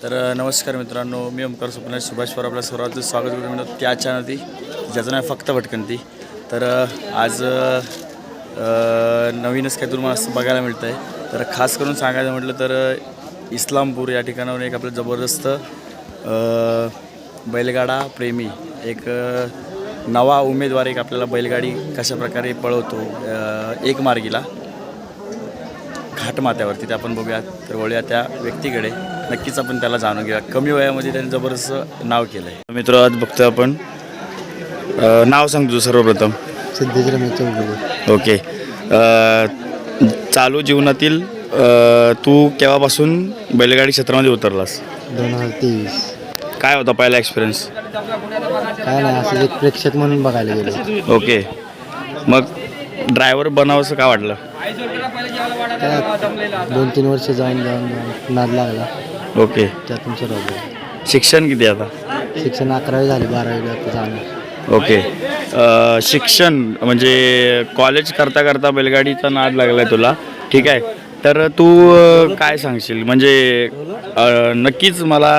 नमस्कार मित्रांनो, मी ओमकार सुपने सुभाषवर आपल्या सर्वांचं स्वागत करतो मित्रांनो त्या चॅनलवरती ज्याचं नाव फक्त भटकंती. आज नवीनच काही तुम्हाला असं बघायला मिळतं आहे. तर खास करून सांगायचं म्हटलं तर इस्लामपूर या ठिकाणाहून एक आपलं जबरदस्त बैलगाडा प्रेमी एक नवा उमेदवार एक आपल्याला बैलगाडी कशाप्रकारे पळवतो एक मार्गीला घाटमाथ्यावरती ते आपण बघूया. तर वळूया त्या व्यक्तीकडे, नक्कीच आपण त्याला जाणून घेऊया. कमी वयामध्ये त्यांनी जबरदस्त नाव केलं आहे. मित्र आज बघतो आपण, नाव सांग तुझं सर्वप्रथम. सिद्धेश रमेश चौगुले. ओके. चालू जीवनातील तू केव्हापासून बैलगाडी क्षेत्रामध्ये उतरलास? 2023. काय होता पहिला एक्सपिरियन्स? काय नाही, असं एक प्रेक्षक म्हणून बघायला गेलो. ओके. मग ड्रायव्हर बनावंसं का वाटलं? काय 2-3 वर्ष जाऊन नाद लागला. ओके. त्यातून ठरवलं. शिक्षण किती आता? शिक्षण 11वी झाली, 12वी आता जाणार. ओके. शिक्षण म्हणजे कॉलेज करता करता बैलगाडीचा नाद लागलाय तुला, ठीक आहे. तर तू काय सांगशील? म्हणजे नक्कीच मला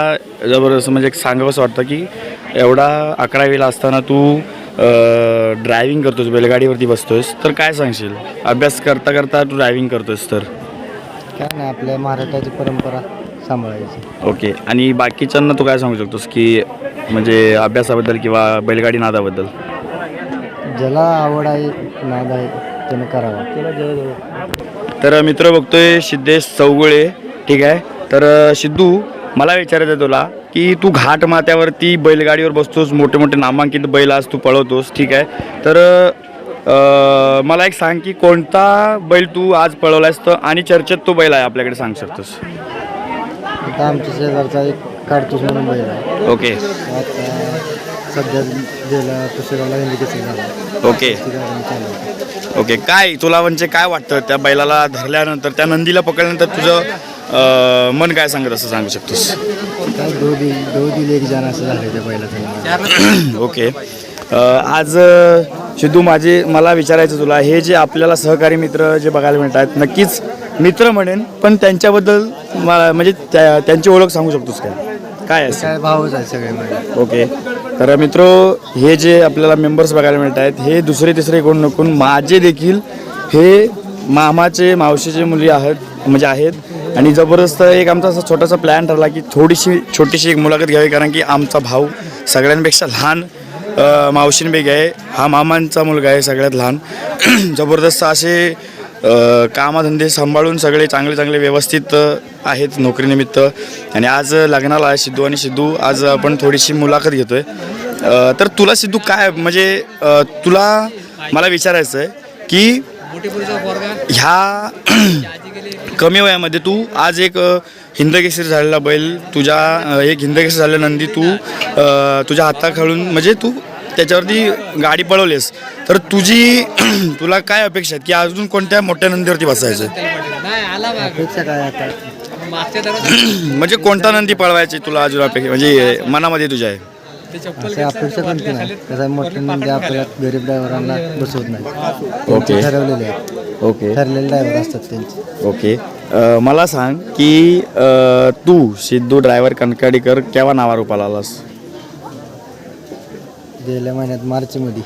जबरदस्त म्हणजे सांगावंसं वाटतं की एवढा 11वीला असताना तू ड्रायव्हिंग करतोस, बैलगाडीवरती बसतोस, तर काय सांगशील? अभ्यास करता करता तू ड्रायव्हिंग करतोस तर काय नाही, आपल्या महाराष्ट्राची परंपरा सांभाळायची. ओके. आणि बाकीच्यांना तू काय सांगू शकतोस की म्हणजे अभ्यासाबद्दल किंवा बैलगाडी नादाबद्दल? ज्याला आवड आहे, नाद आहे, त्यानं करावा. तर मित्र बघतोय सिद्धेश चौगुळे, ठीक आहे. तर सिद्धू, मला विचारायचं आहे तुला की तू घाट माथ्यावरती बैलगाडीवर बसतोस, मोठे मोठे नामांकित बैल आज तू पळवतोस, ठीक आहे. तर मला एक सांग की कोणता बैल तू आज पळवलायस तर आणि चर्चेत तो बैल आहे आपल्याकडे, सांग शकतोस? आता आमच्या शेजारचा एक काढतोस म्हणून बैल आहे. ओके. आता सध्या गेला पुस्तकाला हिंदी कसं झालं. ओके. चालू. ओके. काय तुला म्हणजे काय वाटतं त्या बैलाला धरल्यानंतर, त्या नंदीला पकडल्यानंतर तुझं मन काय सांगत असं सांगू शकतोस? काय दो दिल एक जाण असं झालं त्या बैलाचं. ओके. आज सिद्धू, मला विचारायचं तुला, हे जे आपल्याला सहकारी मित्र जे बघायला मिळत आहेत, नक्कीच मित्र म्हणेन, पण त्यांच्याबद्दल म्हणजे त्यांची ओळख सांगू शकतोस काय असं? काय भावच आहे सगळे माझे. ओके. तर मित्र, हे जे आपल्याला मेंबर्स बघायला मिळत आहेत, हे दुसरे तिसरे कोण नकून माझे देखील हे मामाचे मावशीचे मुली आहेत. आणि जबरदस्त एक आमचा असा छोटासा प्लॅन ठरला की छोटीशी एक मुलाखत घ्यावी, कारण की आमचा भाऊ सगळ्यांपेक्षा लहान मावशींपैकी आहे, हा मामांचा मुलगा आहे सगळ्यात लहान. जबरदस्त असे कामधंदे सांभाळून सगळे चांगले व्यवस्थित आहेत नोकरीनिमित्त. आणि आज लग्नाला आहे सिद्धू, आणि सिद्धू आज आपण थोडीशी मुलाखत घेतोय. तर तुला सिद्धू काय म्हणजे तुला मला विचारायचं आहे की ह्या कमी वयामध्ये तू आज एक हिंदकेसरी झालेला बैल, एक हिंदकेसरी झालेला नंदी तू तुझ्या हाताखालून म्हणजे तू त्याच्यावरती गाडी पळवलीस, तर तुला काय अपेक्षा आहेत की अजून कोणत्या मोठ्या नंदीवरती बसायचं? अपेक्षा काय आता, म्हणजे कोणता नंदी पळवायची तुला अजून अपेक्षा, म्हणजे मनामध्ये तुझ्या आहे? अपेक्षा कोणती नाही, कसं मोठे म्हणजे आपल्या गरीब ड्रायव्हरांना बसवत नाही. ओके. ठरवलेले आहेत. ओके. ठरलेले ड्रायव्हर असतात त्यांचे. ओके. मला सांग की तू सिद्धू ड्रायव्हर कनकाडीकर केव्हा नावारूपाला आलास? गेल्या महिन्यात मार्चमध्ये.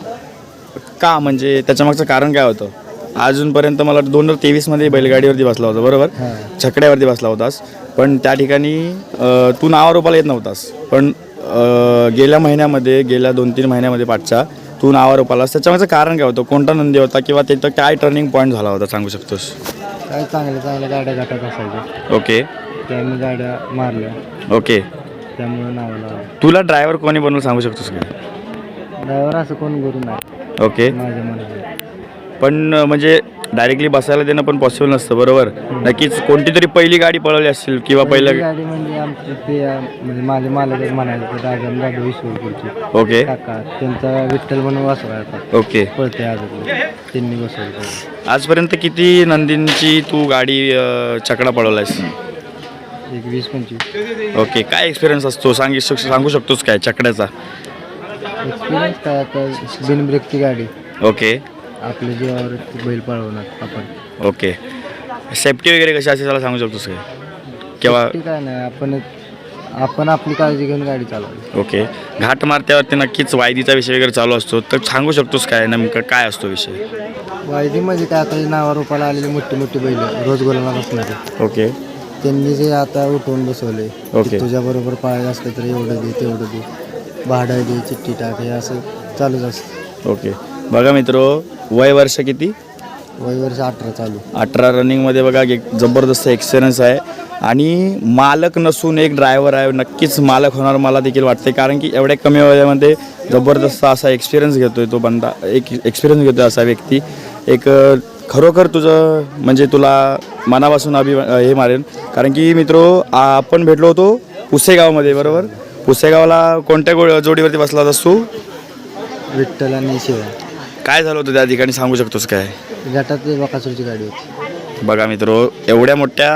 का, म्हणजे त्याच्यामागचं कारण काय होतं? अजूनपर्यंत मला 2023मध्ये बैलगाडीवरती बसला होता, बरोबर? छकड्यावरती बसला होतास, पण त्या ठिकाणी तू नावारूपाला येत नव्हतास. पण गेल्या 2-3 महिन्यामध्ये पाठच्या तू नावारूपाला, त्याच्यामागचं कारण काय होतं? कोणता नंदी होता किंवा तिथं काय टर्निंग पॉईंट झाला होता, सांगू शकतोस? काय चांगल्या गाड्या घाटात असायच्या. ओके. त्यामुळे गाड्या मारल्या. ओके. त्यामुळे नावाला तुला ड्रायव्हर कोणी बनवून सांगू शकतोस का? ड्रायव्हर असं कोण करू नाही ओके. माझ्या मनात. पण म्हणजे डायरेक्टली बसायला देणं पण पॉसिबल नसतं, बरोबर? नक्कीच कोणती तरी पहिली गाडी पळवली असेल किंवा पहिलं गाडी म्हणजे आमची ते म्हणजे माझे मालक म्हणायचं राजा ईश्वरपूरची. ओके. काका त्यांचा विठ्ठल म्हणून वाचवायचा. ओके. पळते आज त्यांनी बसवलं. आजपर्यंत किती नंदींची तू गाडी चकडा पळवलायस? एक 20-25. ओके. काय एक्सपिरियन्स असतो सांगू शकतोस काय चकड्याचा? एक्सपिरियन्स काय, आता बिन ब्रेकची गाडी. ओके. आपल्या जीवावर बैल पळवणार आपण. ओके. सेफ्टी वगैरे कशी असेल त्याला सांगू शकतोस काय? किंवा काय नाही, आपण आपण आपली काळजी घेऊन गाडी चालवावी. ओके. घाट मारत्यावरती नक्कीच वायदीचा विषय वगैरे चालू असतो, तर सांगू शकतोस काय नेमकं काय असतो विषय? वायदी म्हणजे काय, आता नावा रूपाला आलेली मोठी मोठी बैल रोज गोलाला बसणारे, ओके. त्यांनी जे आता उठवून बसवले, ओके. तुझ्या बरोबर पाळायचं असलं तर एवढं दे तेवढं दे, भाडं दे, चिठ्ठी टाक, हे असं चालूच असतं. ओके. बघा मित्र, वय वर्ष किती? वय वर्ष 18 चालू. 18. रनिंगमध्ये बघा एक जबरदस्त एक्सपिरियन्स आहे आणि मालक नसून एक ड्रायव्हर आहे. नक्कीच मालक होणार मला देखील वाटते, कारण की एवढ्या कमी वयामध्ये जबरदस्त असा एक्सपिरियन्स घेतोय तो बंदा, एक एक्सपिरियन्स घेतोय असा व्यक्ती. एक खरोखर तुझं म्हणजे तुला मनापासून हे मारेन, कारण की मित्र आपण भेटलो होतो पुसेगावमध्ये, बरोबर? पुसेगावला कोणत्या जोडीवरती बसला होतास तू? विठ्ठल आणि शिवा. काय झालं होतं त्या ठिकाणी, सांगू शकतोस काय? घाटात बकासूरची गाडी होती. बघा मित्र, एवढ्या मोठ्या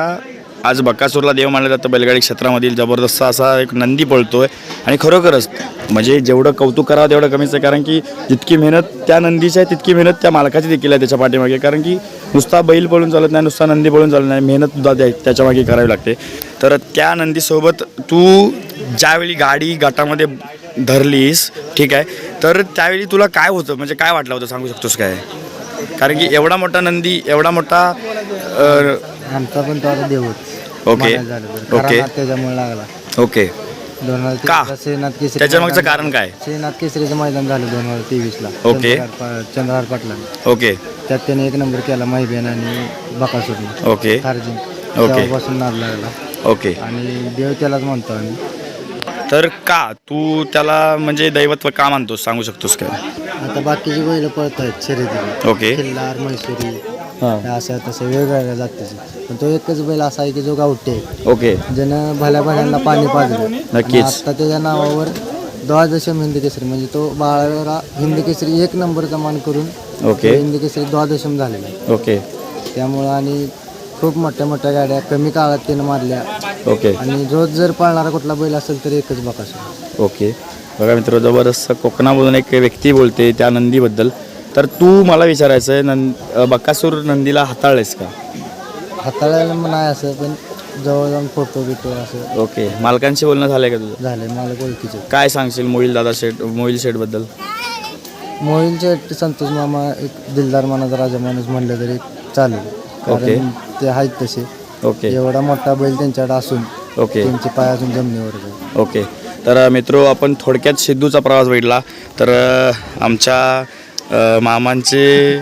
आज बकासूरला देव मानलं जातं बैलगाडी क्षेत्रामधील, जबरदस्त असा एक नंदी पळतोय आणि खरोखरच म्हणजे जेवढं कौतुक करावं तेवढं कमीच आहे, कारण की जितकी मेहनत त्या नंदीची आहे तितकी मेहनत त्या मालकाची देखील आहे त्याच्या पाठीमागे, कारण की नुसता बैल पळून चालत नाही, नुसता नंदी पळून चालत नाही, मेहनतसुद्धा त्याच्या मागे करावी लागते. तर त्या नंदीसोबत तू ज्यावेळी गाडी गटामध्ये धरलीस, ठीक आहे, तर त्यावेळी तुला काय होतं, म्हणजे काय वाटलं होतं, सांगू शकतोस काय? कारण की एवढा मोठा नंदी, एवढा मोठा आमचा पण तो आता देवच. ओके. ओके. त्याच्यामुळे लागला. ओके. 2023 श्रीनाथ केसरी. त्याच्या मागचं कारण काय? श्रीनाथ केसरीचं मैदान झालं 2023ला. ओके. चंद्रहार पाटला. ओके. त्यात त्याने 1 नंबर केला महिबेन आणि बकासूरने. ओके. हार्जिंग. ओके. तेव्हापासून नाद लागला ओके. आणि देव त्यालाच म्हणतो आम्ही. तर का तू त्याला म्हणजे दैवत्व का मानतोस, सांगू शकतोस काय? आता बाकीची बैल पळत आहेत शर्यतीला. ओके. खिल्लार, म्हैसुरी, असं तसं वेगवेगळ्या जातीचे, पण तो एकच बैल असा आहे की जो गावठी आहे. ओके. ज्यानं भल्या भल्यांना पाणी पाजलं. नक्कीच. आता त्याच्या नावावर द्वादशम हिंद केसरी, म्हणजे तो बाळाला हिंद केसरी 1 नंबरचा मान करून ओके. हिंद केसरी द्वादशम झालेला आहे. ओके. त्यामुळं आणि खूप मोठ्या मोठ्या गाड्या कमी काळात त्यानं मारल्या. ओके. आणि रोज जर पाळणारा कुठला बैल असेल तर एकच बकासूर. ओके. बघा मित्र, जबरदस्त कोकणामधून एक व्यक्ती बोलते त्या नंदीबद्दल. तर तू मला विचारायचं आहे, बकासूर नंदीला हाताळलेस का? हाताळायला नाही असं, पण जवळ जाऊन फोटो बिटो असं. ओके. मालकांशी बोलणं झालंय का तुझं? झालंय. मला ओळखीचं. काय सांगशील मोहिल शेठबद्दल? मोहिल शेठ, संतोष मामा एक दिलदार मनाचा राजा माणूस म्हणलं तरी चालेल, ओके. कारण ते आहेत तसे. ओके. एवढा मोठा बैल त्यांच्याकडे असून ओके. त्यांचे पाय अजून जमिनीवर आहेत. ओके. तर मित्रो, आपण थोडक्यात सिद्धूचा प्रवास बघितला. तर आमच्या मामांचे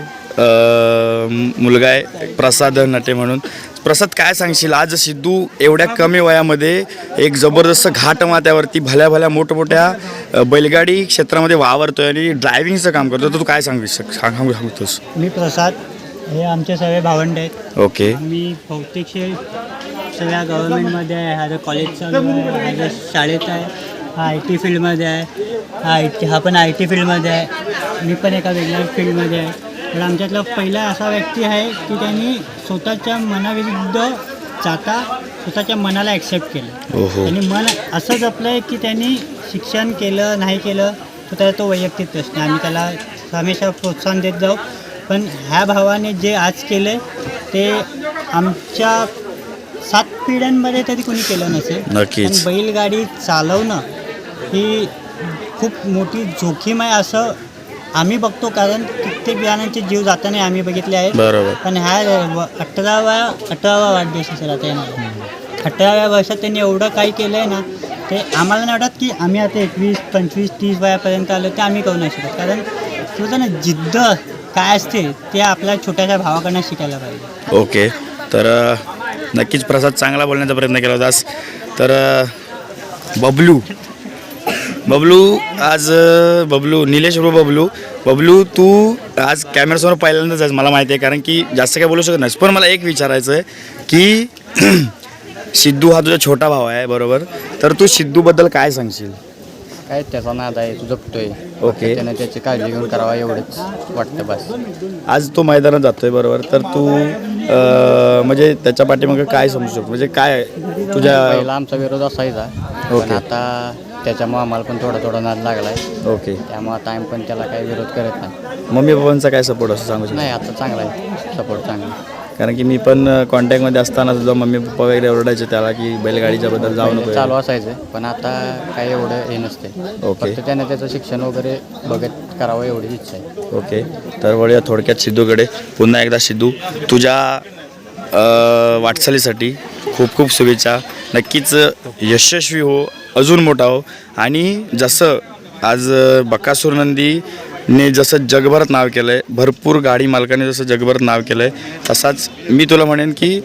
मुलगा आहे प्रसाद नटे म्हणून. प्रसाद, काय सांगशील, आज सिद्धू एवढ्या कमी वयामध्ये एक जबरदस्त घाट माथ्यावरती भल्या भल्या मोठमोठ्या बैलगाडी क्षेत्रामध्ये वावरतोय आणि ड्रायव्हिंगचं काम करतो, तर तू काय सांगतोस? मी प्रसाद, हे आमचे सगळे भावंड आहेत. ओके. मी बहुतेक सगळ्या गव्हर्नमेंटमध्ये आहे, हा कॉलेज चालू आहे, हा शाळेत आहे, हा IT फील्डमध्ये आहे, हा पण IT फील्डमध्ये आहे, मी पण एका वेगळ्या फील्डमध्ये आहे. तर आमच्यातला पहिला असा व्यक्ती आहे की त्यांनी स्वतःच्या मनाविरुद्ध जाता स्वतःच्या मनाला ॲक्सेप्ट केलं. आणि मन असं जपलं आहे की त्यांनी शिक्षण केलं नाही केलं तर त्याचा तो वैयक्तिक प्रश्न, आम्ही त्याला हमेशा प्रोत्साहन देत जाऊ. पण ह्या भावाने जे आज केलं ते आमच्या 7 पिढ्यांमध्ये तरी कोणी केलं नसेल. नक्कीच. पण बैलगाडी चालवणं ही खूप मोठी जोखीम आहे असं आम्ही बघतो, कारण कित्येक जणांचे जीव जाताना आम्ही बघितले आहेत. बरोबर. पण ह्या 18वा वाढदिवस सर आता येणार 18व्या वर्षात त्यांनी एवढं काही केलं आहे ना, ते आम्हाला नाही वाटत की आम्ही आता 21, 25, 30 वयापर्यंत आलो ते आम्ही करू नाही शकत, कारण तुझं ना जिद्द काय असते ते आपल्या छोट्याशा भावाकडनं शिकायला पाहिजे. ओके. तर नक्कीच प्रसाद चांगला बोलण्याचा प्रयत्न केला होतास. तर बबलू निलेश बबलू तू आज कॅमेऱ्यासमोर पहिल्यांदाच आहेस, मला माहिती आहे, कारण की जास्त काय बोलू शकत नाहीस. पण मला एक विचारायचं आहे की सिद्धू हा तुझा छोटा भाव आहे, बरोबर? तर तू सिद्धूबद्दल काय सांगशील? काय त्याचा नाद आहे, तो जपतोय. ओके. त्याने त्याची काळजी घेऊन करावा एवढंच वाटतं बस. आज तो मैदानात जातोय, बरोबर? तर तू म्हणजे त्याच्या पाठीमागे काय समजू शकतो, म्हणजे काय तुझ्या? पहिला आमचा विरोध असायचा, पण आता त्याच्यामुळे आम्हाला पण थोडा नाद लागलाय. ओके. त्यामुळे आता आम्ही पण त्याला काही विरोध करत नाही. मम्मी पप्पांचा काय सपोर्ट असं सांगू शकतो? नाही, आता चांगला आहे सपोर्ट, चांगला. कारण की मी पण कॉन्टॅक्टमध्ये असताना सुद्धा मम्मी पप्पा वगैरे ओरडायचे त्याला की बैलगाडीच्याबद्दल जाऊ नको. चालू असायचं पण आता काही एवढं हे नसते. ओके. फक्त त्याने त्याचं शिक्षण वगैरे बघत करावं एवढी इच्छा आहे. ओके, तर वळूया थोडक्यात सिद्धूकडे. पुन्हा एकदा सिद्धू, तुझ्या वाटचालीसाठी खूप खूप शुभेच्छा. नक्कीच यशस्वी हो, अजून मोठा हो. आणि जसं आज बकासूर नंदीने जसं जगभरात नाव केलं आहे, भरपूर गाडी मालकाने जसं जगभरात नाव केलं आहे, तसाच मी तुला म्हणेन की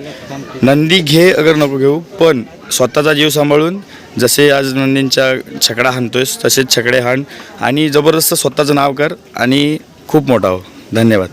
नंदी घे अगर नको घेऊ, पण स्वतःचा जीव सांभाळून जसे आज नंदींच्या छकडा हाणतोयस तसेच छकडे हाण आणि जबरदस्त स्वतःचं नाव कर आणि खूप मोठा हो. धन्यवाद.